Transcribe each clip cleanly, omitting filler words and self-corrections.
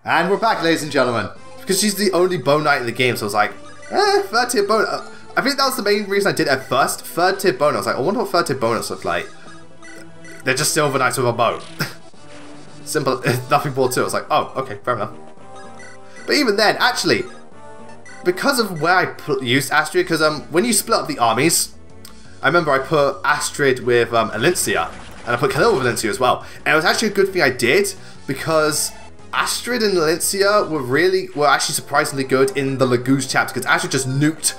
And we're back, ladies and gentlemen. Because she's the only bow knight in the game, so I was like, third tier bow. I think that was the main reason I did at first. Third tier bow knight. I was like, I wonder what third tier bow knights look like. They're just silver knights with a bow. Simple, nothing more to it. I was like, oh, okay, fair enough. But even then, actually, because of where I used Astrid, because when you split up the armies, I remember I put Astrid with Alincia, and I put Khalil with Alincia as well. And it was actually a good thing I did, because Astrid and Alincia were actually surprisingly good in the Lagoos chapter, because Astrid just nuked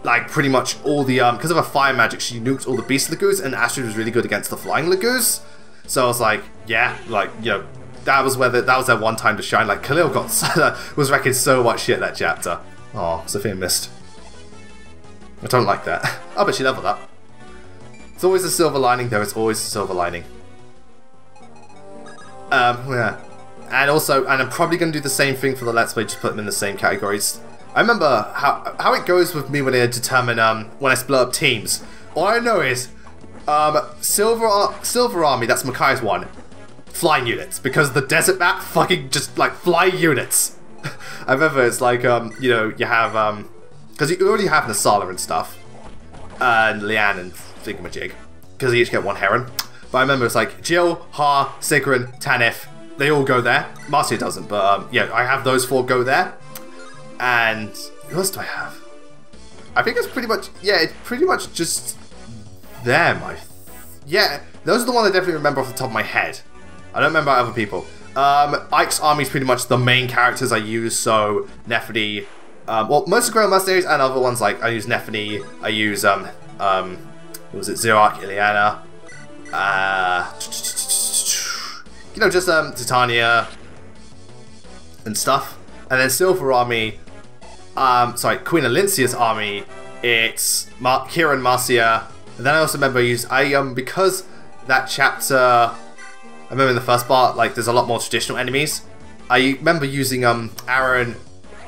like pretty much all the because of her fire magic, she nuked all the beast Lagoos, and Astrid was really good against the flying Lagoos. So I was like, yeah, like, you know, that was their one time to shine. Like Khalil was wrecking so much shit that chapter. Oh, Sophia missed. I don't like that. Oh, but she leveled up. It's always a silver lining, though. It's always a silver lining. Yeah. And also, and I'm probably going to do the same thing for the Let's Play, just put them in the same categories. I remember how it goes with me when I determine, when I split up teams. All I know is, Silver Army, that's Makai's one, flying units, because the desert map fucking just, like, fly units. I remember it's like, you know, you have, because you already have Nasala and stuff, and Leanne and Thingamajig, because they each get one Heron. But I remember it's like Jill, Ha, Sigrun, Tanith, they all go there. Marcia doesn't, but yeah, I have those four go there. And who else do I have? I think it's pretty much, yeah, it's pretty much just them. Yeah, those are the ones I definitely remember off the top of my head. I don't remember other people. Ike's army is pretty much the main characters I use, so Nephany, well, most of the Grand Mercenaries and other ones, like I use Nephany, I use what was it, Xerox, Ileana, you know, just Titania and stuff. And then Silver Army, sorry, Queen Alincia's army, it's Kira and Marcia. And then I also remember because that chapter, I remember in the first part, like there's a lot more traditional enemies. I remember using Aaron.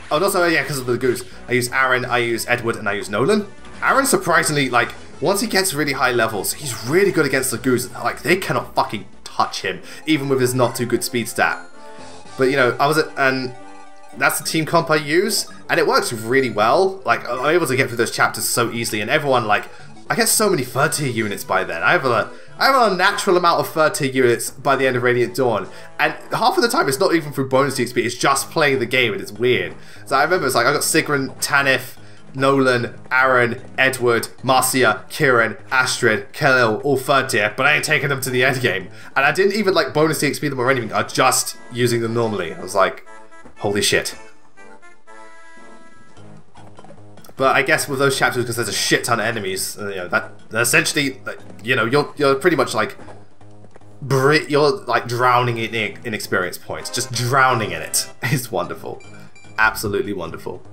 Oh, no, sorry, yeah, because of the goose. I use Aaron, I use Edward, and I use Nolan. Aaron, surprisingly, like, once he gets really high levels, he's really good against the goose. Like, they cannot fucking touch him, even with his not too good speed stat. But, you know, and that's the team comp I use, and it works really well. Like, I'm able to get through those chapters so easily, and everyone, like, I get so many third tier units by then. I have a unnatural amount of third tier units by the end of Radiant Dawn, and half of the time it's not even through bonus XP, it's just playing the game, and it's weird. So I remember it's like I got Sigrun, Tanith, Nolan, Aaron, Edward, Marcia, Kieran, Astrid, Khalil, all third tier, but I ain't taking them to the end game. And I didn't even like bonus XP them or anything, I was just using them normally. I was like, holy shit. But I guess with those chapters, because there's a shit ton of enemies, you know, that essentially, you know, you're pretty much like, you're like drowning in experience points. Just drowning in it is wonderful. Absolutely wonderful.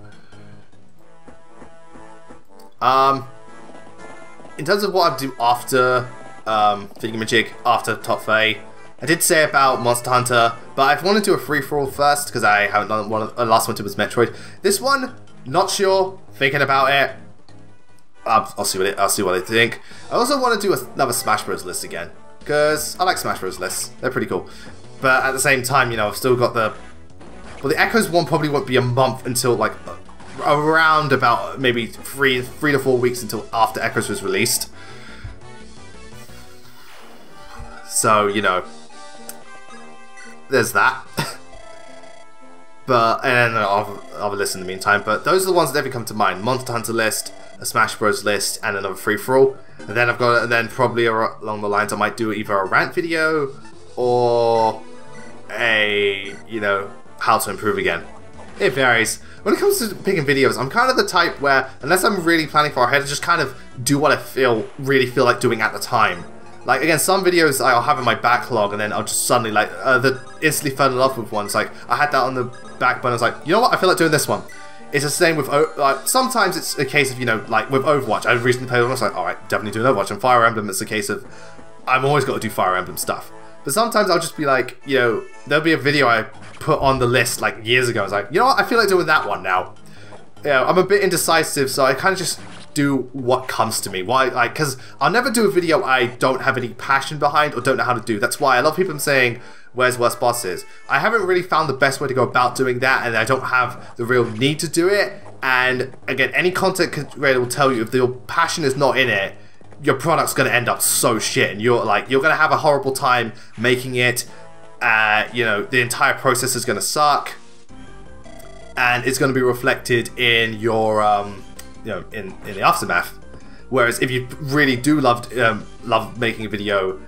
In terms of what I do after Thingamajig, after Top 30, I did say about Monster Hunter, but I want to do a free-for-all first, because I haven't done one. The last one was Metroid. This one, not sure, thinking about it. I'll see what I think. I also want to do another Smash Bros list again, because I like Smash Bros lists. They're pretty cool. But at the same time, you know, I've still got the Echoes one probably won't be a month until like around about maybe three to 4 weeks until after Echoes was released. So, you know, there's that. But, and then I'll have a list in the meantime. But those are the ones that definitely come to mind. Monster Hunter list, a Smash Bros list, and another free-for-all. And then and then probably along the lines I might do either a rant video or a, you know, how to improve again. It varies. When it comes to picking videos, I'm kind of the type where, unless I'm really planning far ahead, I just kind of do what I really feel like doing at the time. Like, again, some videos I'll have in my backlog, and then I'll just suddenly, like, instantly fell in love with one. It's like, I had that on the back burner, I was like, you know what, I feel like doing this one. It's the same with, like, sometimes it's a case of, you know, like, with Overwatch. I recently played Overwatch, I was like, alright, definitely doing Overwatch. And Fire Emblem, it's a case of, I've always got to do Fire Emblem stuff. But sometimes I'll just be like, you know, there'll be a video I put on the list, like, years ago. I was like, you know what, I feel like doing that one now. You know, I'm a bit indecisive, so I kind of just do what comes to me. Why? Like, because I'll never do a video I don't have any passion behind or don't know how to do. That's why a lot of people saying, where's worst bosses? I haven't really found the best way to go about doing that, and I don't have the real need to do it. And again, any content creator will tell you if your passion is not in it, your product's going to end up so shit, and you're going to have a horrible time making it. You know, the entire process is going to suck, and it's going to be reflected in your, you know, in the aftermath. Whereas if you really do love making a video,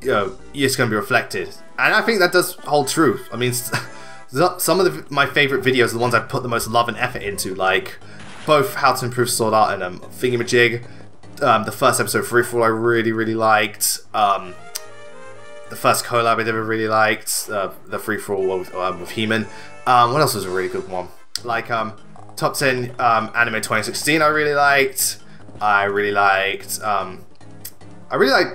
you know, it's going to be reflected. And I think that does hold true. I mean, some of my favorite videos are the ones I put the most love and effort into, like both How to Improve Sword Art and Thingamajig. The first episode, Free For All, I really liked. The first collab I never really liked. The Free For All with He-Man. What else was a really good one? Like Top 10 Anime 2016 I really liked. I really liked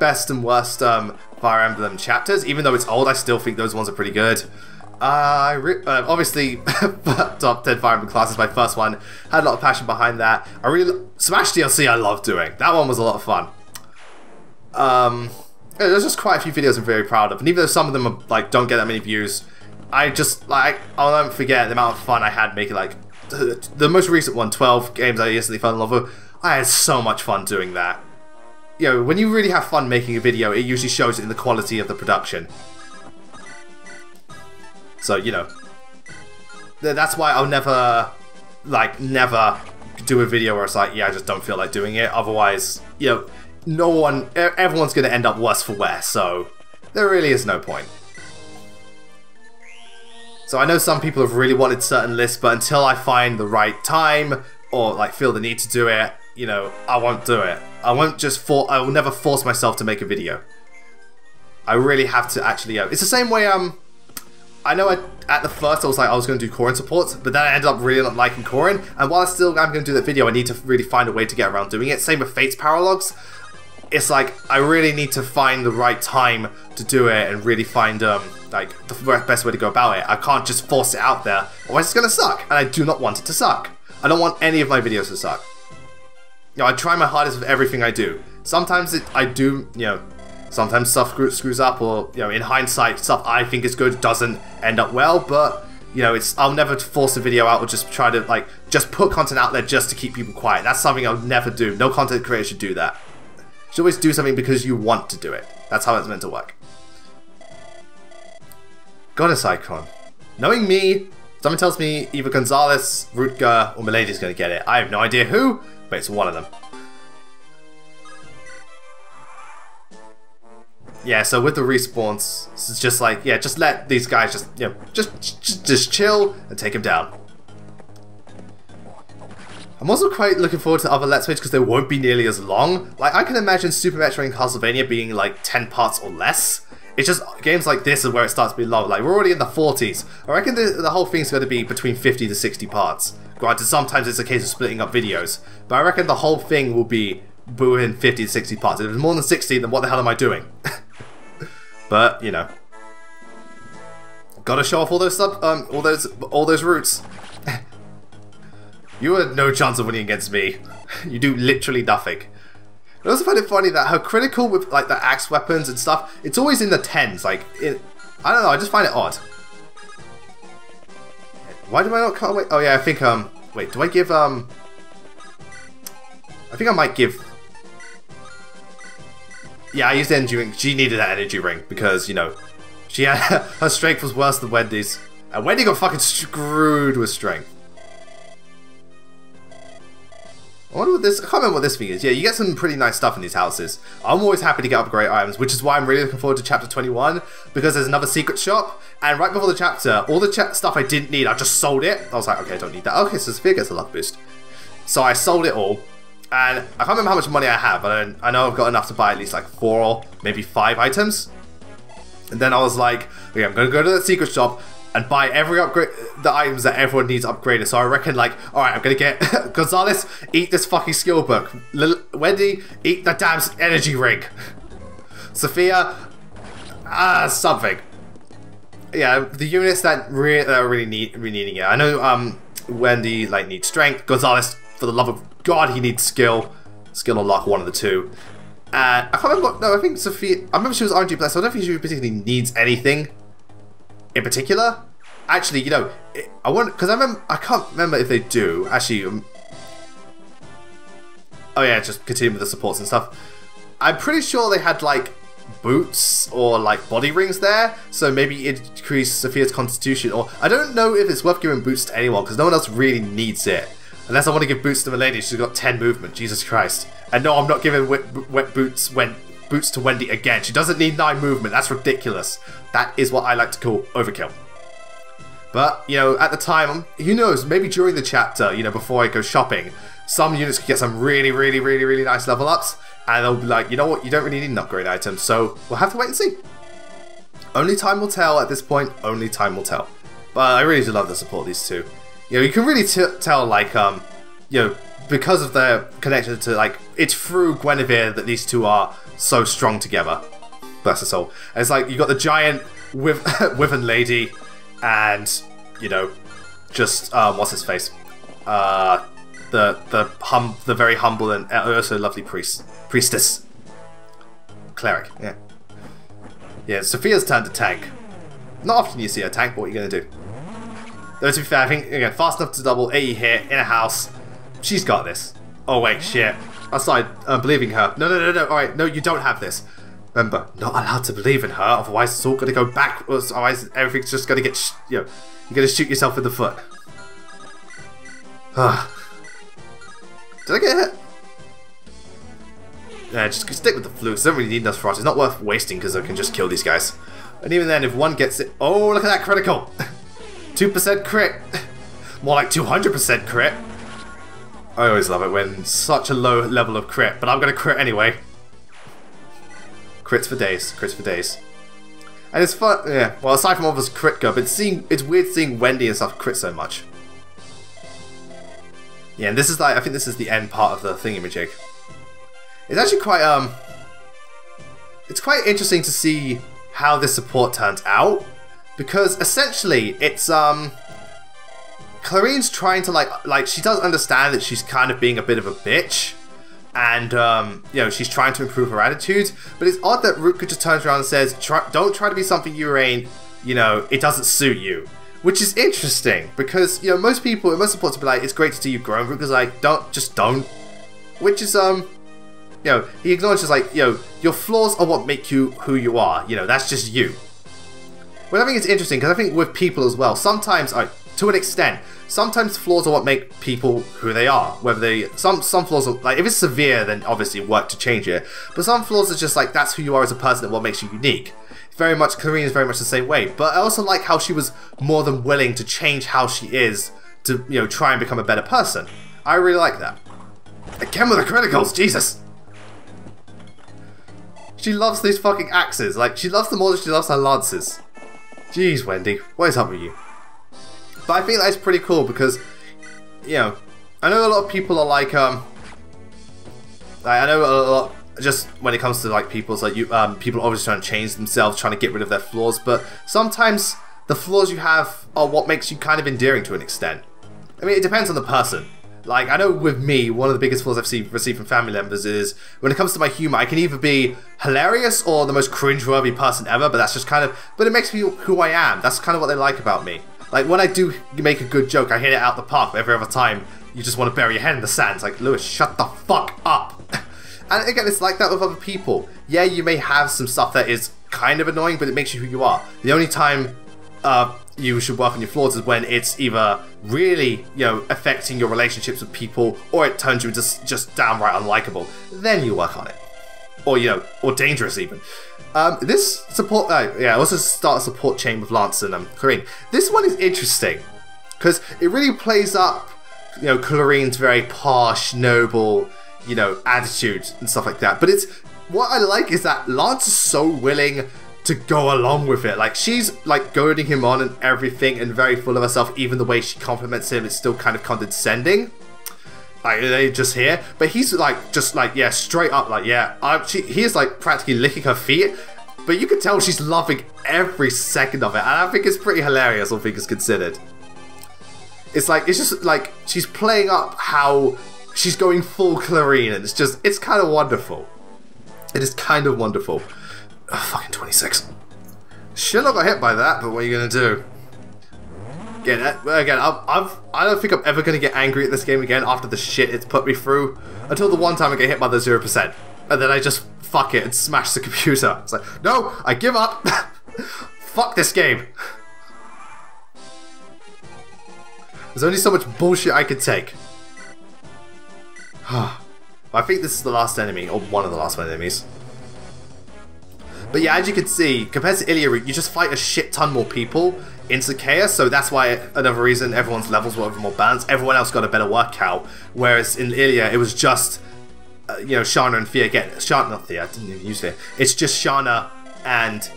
Best and Worst Fire Emblem chapters. Even though it's old, I still think those ones are pretty good. Obviously, Top 10 Fire Emblem classes, my first one. Had a lot of passion behind that. Smash DLC I love doing. That one was a lot of fun. There's just quite a few videos I'm very proud of. And even though some of them are, like, don't get that many views, I'll never forget the amount of fun I had making, like, the most recent one, 12 games I instantly fell in love with. I had so much fun doing that. You know, when you really have fun making a video, it usually shows in the quality of the production. So, you know, that's why I'll never do a video where it's like, yeah, I just don't feel like doing it. Otherwise, you know, everyone's going to end up worse for wear, so there really is no point. So I know some people have really wanted certain lists, but until I find the right time or like feel the need to do it, you know, I won't do it. I will never force myself to make a video. I really have to actually, it's the same way, I know at the first I was going to do Corrin support, but then I ended up really not liking Corrin, and while I'm going to do that video, I need to really find a way to get around doing it. Same with Fate's Paralogs. It's like, I really need to find the right time to do it and really find, like, the best way to go about it. I can't just force it out there, otherwise it's going to suck, and I do not want it to suck. I don't want any of my videos to suck. You know, I try my hardest with everything I do. Sometimes sometimes stuff screws up, or, you know, in hindsight, stuff I think is good doesn't end up well, but, you know, I'll never force a video out or just try to, like, just put content out there just to keep people quiet. That's something I'll never do. No content creator should do that. You should always do something because you want to do it. That's how it's meant to work. Goddess Icon. Knowing me, someone tells me either Gonzalez, Rutger, or Milady's gonna get it. I have no idea who, but it's one of them. Yeah, so with the respawns, it's just like, yeah, just let these guys just, you know, just chill and take him down. I'm also quite looking forward to other Let's Plays because they won't be nearly as long. Like, I can imagine Super Metroid and Castlevania being like 10 parts or less. It's just games like this is where it starts to be long. Like, we're already in the 40s. I reckon the whole thing's going to be between 50 to 60 parts. Granted, sometimes it's a case of splitting up videos, but I reckon the whole thing will be within 50 to 60 parts. If it's more than 60, then what the hell am I doing? But, you know, gotta show off all those roots. You had no chance of winning against me. You do literally nothing. I also find it funny that her critical with, like, the axe weapons and stuff, it's always in the 10s. Like, I don't know, I just find it odd. Why do I not cut away? Oh yeah, I think, wait, do I give, I think I might give... Yeah, I used the energy ring. She needed that energy ring because, you know, she had her strength was worse than Wendy's. And Wendy got fucking screwed with strength. I wonder what this... I can't remember what this thing is. Yeah, you get some pretty nice stuff in these houses. I'm always happy to get upgrade items, which is why I'm really looking forward to Chapter 21, because there's another secret shop, and right before the chapter, all the stuff I didn't need, I just sold it. I was like, okay, I don't need that. Okay, so Sophia gets a luck boost. So I sold it all, and I can't remember how much money I have, but I know I've got enough to buy at least like 4 or maybe 5 items. And then I was like, okay, I'm going to go to the secret shop and buy every upgrade, the items that everyone needs upgraded. So I reckon, like, alright, I'm gonna get Gonzalez, eat this fucking skill book. Wendy, eat the damn energy ring. Sophia, something. Yeah, the units that are really needing it. I know Wendy, like, needs strength. Gonzalez, for the love of God, he needs skill. skill unlock, one of the two. I can't remember. No, I think Sophia. I remember she was RNG blessed. So I don't think she particularly needs anything in particular. Actually, you know, I want because I can't remember if they do. Actually, oh yeah, just continue with the supports and stuff. I'm pretty sure they had like boots or like body rings there, so maybe increase Sophia's constitution. Or I don't know if it's worth giving boots to anyone because no one else really needs it. Unless I want to give boots to Milady, she's got 10 movement. Jesus Christ! And no, I'm not giving wet boots to Wendy again. She doesn't need 9 movement. That's ridiculous. That is what I like to call overkill. But, you know, at the time, who knows, maybe during the chapter, you know, before I go shopping, some units could get some really, really, really, really nice level ups, and they'll be like, you know what, you don't really need an upgrade item, so we'll have to wait and see. Only time will tell at this point, only time will tell. But I really do love the support of these two. You know, you can really tell, like, you know, because of their connection to, like, it's through Guinevere that these two are so strong together. Bless her soul. And it's like, you got the giant Wyvern lady, and, you know, just, what's his face? The very humble and also lovely priestess. Cleric, yeah. Yeah, Sophia's turn to tank. Not often you see her tank, but what are you going to do? Though to be fair, I think, again, fast enough to double, 80 hit, in a house. She's got this. Oh wait, shit. I started believing her. No, alright, no, you don't have this. Remember, not allowed to believe in her, otherwise it's all going to go backwards, otherwise everything's just going to get, you know, you're going to shoot yourself in the foot. Did I get hit? Yeah, just stick with the flukes. Don't really need enough for us. It's not worth wasting because I can just kill these guys. And even then, if one gets it... Oh, look at that critical! 2% crit! More like 200% crit! I always love it when such a low level of crit, but I'm going to crit anyway. Crits for days. Crits for days. And it's fun... Yeah, well, aside from all this crit go, but it's weird seeing Wendy and stuff crit so much. Yeah, and this is like... I think this is the end part of the thingamajig. It's actually quite, it's quite interesting to see how this support turns out, because essentially it's, Clarine's trying to like she does understand that she's kind of being a bit of a bitch, and, you know, she's trying to improve her attitude, but it's odd that Ruka just turns around and says, don't try to be something you ain't, you know, it doesn't suit you. Which is interesting, because, you know, most supporters will be like, it's great to see you grow, and Ruka's like, don't. Which is, you know, he acknowledges, like, you know, your flaws are what make you who you are. You know, that's just you. But I think it's interesting, because I think with people as well, sometimes, to an extent, sometimes flaws are what make people who they are. Whether they, some flaws are, like, if it's severe, then obviously work to change it. But some flaws are just like, that's who you are as a person and what makes you unique. Very much, Clarine is very much the same way. But I also like how she was more than willing to change how she is to, you know, try and become a better person. I really like that. Again with the criticals, Jesus! She loves these fucking axes. Like, she loves them more than she loves her lances. Jeez, Wendy. What is up with you? But I think that's pretty cool because, you know, I know a lot of people are like, I know a lot, just when it comes to, like, people's, like, people are always trying to change themselves, trying to get rid of their flaws, but sometimes the flaws you have are what makes you kind of endearing to an extent. I mean, it depends on the person. Like, I know with me, one of the biggest flaws I've received from family members is, when it comes to my humor, I can either be hilarious or the most cringeworthy person ever, but that's just kind of, but it makes me who I am. That's kind of what they like about me. Like, when I do make a good joke, I hit it out the park, but every other time, you just want to bury your head in the sand. It's like, Lewis, shut the fuck up. And again, it's like that with other people. Yeah, you may have some stuff that is kind of annoying, but it makes you who you are. The only time you should work on your flaws is when it's either really, you know, affecting your relationships with people, or it turns you into just downright unlikable. Then you work on it. Or, you know, or dangerous even. This support, yeah, also start a support chain with Lance and Clarine. This one is interesting, because it really plays up, you know, Clarine's very posh, noble, you know, attitude and stuff like that. But it's, what I like is that Lance is so willing to go along with it. Like, she's like goading him on and everything and very full of herself. Even the way she compliments him is still kind of condescending. Like, they just here, but he's like, just like, yeah, straight up, like, yeah, he is like practically licking her feet, but you can tell she's loving every second of it, and I think it's pretty hilarious, all things considered. It's like, it's just like, she's playing up how she's going full Clarine, and it's kind of wonderful. It is kind of wonderful. Oh, fucking 26. Should not got hit by that, but what are you gonna do? Again, I don't think I'm ever gonna get angry at this game again after the shit it's put me through. Until the one time I get hit by the 0%, and then I just fuck it and smash the computer. It's like, no, I give up. Fuck this game. There's only so much bullshit I can take. I think this is the last enemy, or one of the last enemies. But yeah, as you can see, compared to Ilia, you just fight a shit ton more people into Chaos, so that's why another reason everyone's levels were more balanced. Everyone else got a better workout, whereas in Ilia, it was just, you know, Shana and Thea getting... not Thea, I didn't even use Thea. It's just Shana and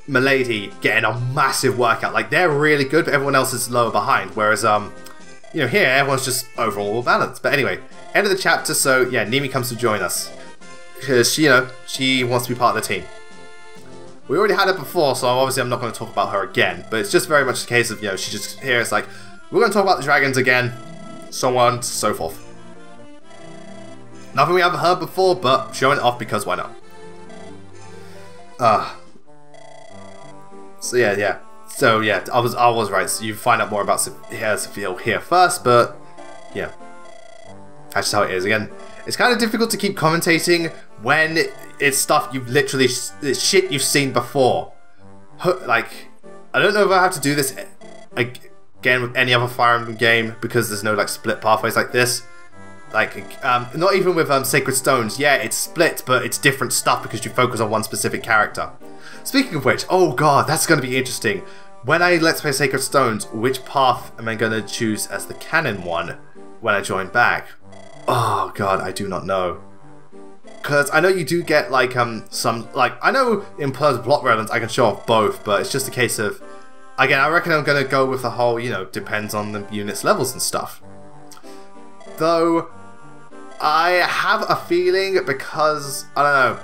Milady getting a massive workout. Like, they're really good, but everyone else is lower behind, whereas, you know, here, everyone's just overall balanced. But anyway, end of the chapter, so yeah, Nimi comes to join us. Because, you know, she wants to be part of the team. We already had it before, so obviously I'm not going to talk about her again, but it's just very much a case of, you know, she just here, it's like, we're going to talk about the dragons again, so on, so forth. Nothing we haven't heard before, but showing it off because why not? So yeah. So yeah, I was right. So you find out more about Sophia here first, but yeah, that's just how it is. Again, it's kind of difficult to keep commentating when it's stuff you've literally, it's shit you've seen before. Like, I don't know if I have to do this again with any other Fire Emblem game because there's no like split pathways like this. Like, not even with Sacred Stones. Yeah, it's split, but it's different stuff because you focus on one specific character. Speaking of which, oh god, that's going to be interesting. When I Let's Play Sacred Stones, which path am I going to choose as the canon one when I join back? Oh god, I do not know. Because I know you do get like some, like, I know in Blur's Block Relevance I can show off both, but it's just a case of, again, I reckon I'm going to go with the whole, you know, depends on the unit's levels and stuff. Though, I have a feeling because, I don't know,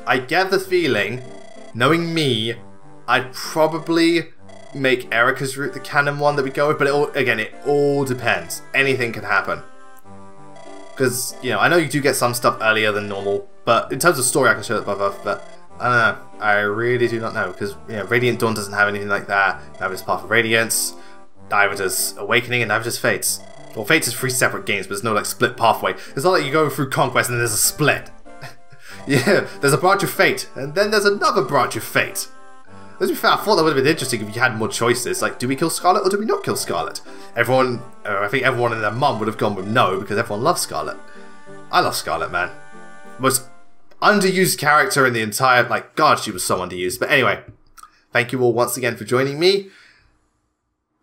I get the feeling, knowing me, I'd probably make Erica's route the canon one that we go with, but it all depends. Anything can happen. Because, you know, I know you do get some stuff earlier than normal, but in terms of story I can show it both, but I don't know. I really do not know, because, you know, Radiant Dawn doesn't have anything like that, neither does Path of Radiance, neither does Awakening, and neither does Fates. Well, Fates is 3 separate games, but there's no, like, split pathway. It's not like you go through Conquest and then there's a split. Yeah, there's a branch of Fate, and then there's another branch of Fate. To be fair, I thought that would have been interesting if you had more choices. Like, do we kill Scarlet or do we not kill Scarlet? Everyone, I think everyone and their mum would have gone with no, because everyone loves Scarlet. I love Scarlet, man. Most underused character in the entire, like, god, she was so underused. But anyway, thank you all once again for joining me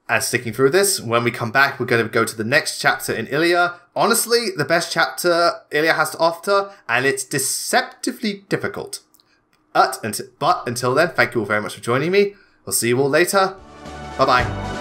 and sticking through this. When we come back, we're going to go to the next chapter in Ilia. Honestly, the best chapter Ilia has to offer, and it's deceptively difficult. But until then, thank you all very much for joining me. We'll see you all later. Bye-bye.